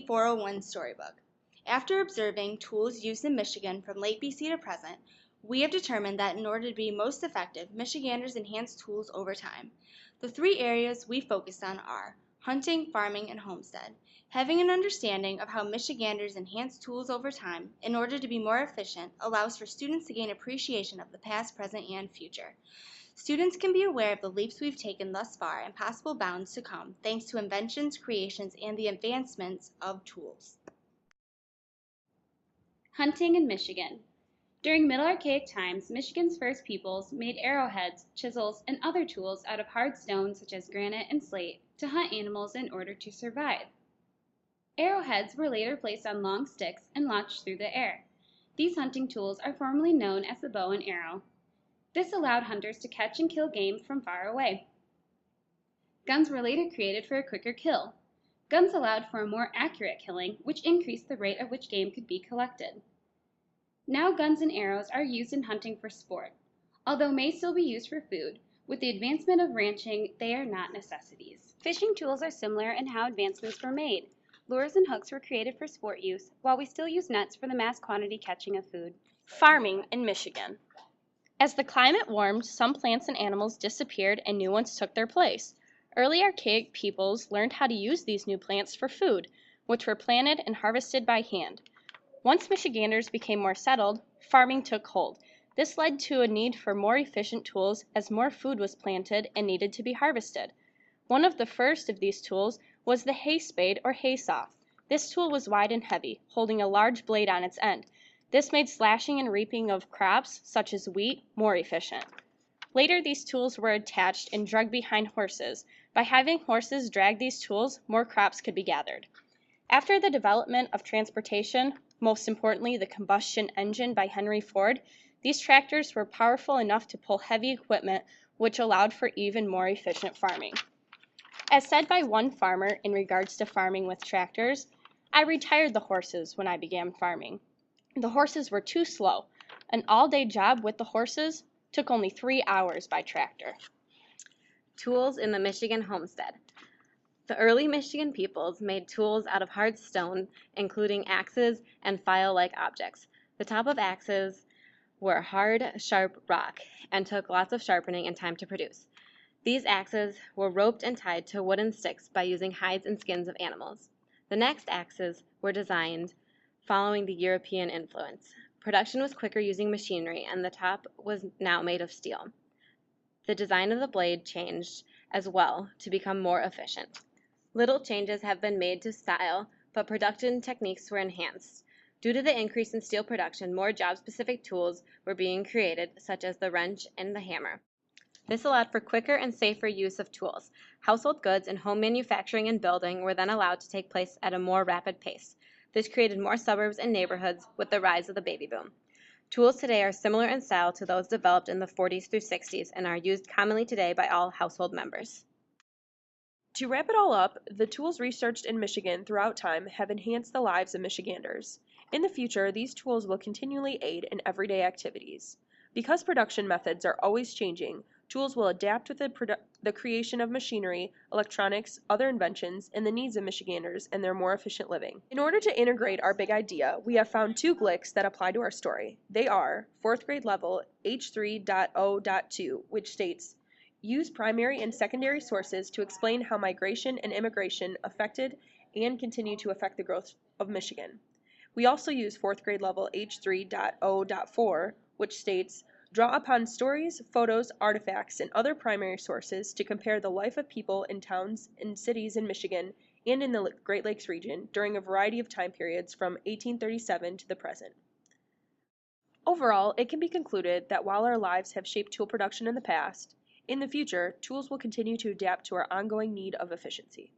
BC 401 Storybook. After observing tools used in Michigan from late BC to present, we have determined that in order to be most effective, Michiganders enhance tools over time. The three areas we focused on are hunting, farming, and homestead. Having an understanding of how Michiganders enhance tools over time in order to be more efficient allows for students to gain appreciation of the past, present, and future. Students can be aware of the leaps we've taken thus far and possible bounds to come thanks to inventions, creations, and the advancements of tools. Hunting in Michigan. During Middle Archaic times, Michigan's first peoples made arrowheads, chisels, and other tools out of hard stone such as granite and slate to hunt animals in order to survive. Arrowheads were later placed on long sticks and launched through the air. These hunting tools are formally known as the bow and arrow. This allowed hunters to catch and kill game from far away. Guns were later created for a quicker kill. Guns allowed for a more accurate killing, which increased the rate at which game could be collected. Now guns and arrows are used in hunting for sport. Although may still be used for food, with the advancement of ranching, they are not necessities. Fishing tools are similar in how advancements were made. Lures and hooks were created for sport use, while we still use nets for the mass quantity catching of food. Farming in Michigan. As the climate warmed, some plants and animals disappeared and new ones took their place. Early archaic peoples learned how to use these new plants for food, which were planted and harvested by hand. Once Michiganders became more settled, farming took hold. This led to a need for more efficient tools as more food was planted and needed to be harvested. One of the first of these tools was the hay spade or hay saw. This tool was wide and heavy, holding a large blade on its end. This made slashing and reaping of crops, such as wheat, more efficient. Later, these tools were attached and dragged behind horses. By having horses drag these tools, more crops could be gathered. After the development of transportation, most importantly the combustion engine by Henry Ford, these tractors were powerful enough to pull heavy equipment, which allowed for even more efficient farming. As said by one farmer in regards to farming with tractors, "I retired the horses when I began farming. The horses were too slow. An all-day job with the horses took only 3 hours by tractor." Tools in the Michigan homestead. The early Michigan peoples made tools out of hard stone, including axes and file-like objects. The top of axes were hard, sharp rock and took lots of sharpening and time to produce. These axes were roped and tied to wooden sticks by using hides and skins of animals. The next axes were designed following the European influence. Production was quicker using machinery, and the top was now made of steel. The design of the blade changed as well to become more efficient. Little changes have been made to style, but production techniques were enhanced. Due to the increase in steel production, more job-specific tools were being created, such as the wrench and the hammer. This allowed for quicker and safer use of tools. Household goods and home manufacturing and building were then allowed to take place at a more rapid pace. This created more suburbs and neighborhoods with the rise of the baby boom. Tools today are similar in style to those developed in the 40s through 60s and are used commonly today by all household members. To wrap it all up, the tools researched in Michigan throughout time have enhanced the lives of Michiganders. In the future, these tools will continually aid in everyday activities. Because production methods are always changing, tools will adapt with the creation of machinery, electronics, other inventions, and the needs of Michiganders and their more efficient living. In order to integrate our big idea, we have found 2 GLICs that apply to our story. They are 4th grade level H3.0.2, which states, "Use primary and secondary sources to explain how migration and immigration affected and continue to affect the growth of Michigan." We also use 4th grade level H3.0.4, which states, "Draw upon stories, photos, artifacts, and other primary sources to compare the life of people in towns and cities in Michigan and in the Great Lakes region during a variety of time periods from 1837 to the present." Overall, it can be concluded that while our lives have shaped tool production in the past, in the future, tools will continue to adapt to our ongoing need of efficiency.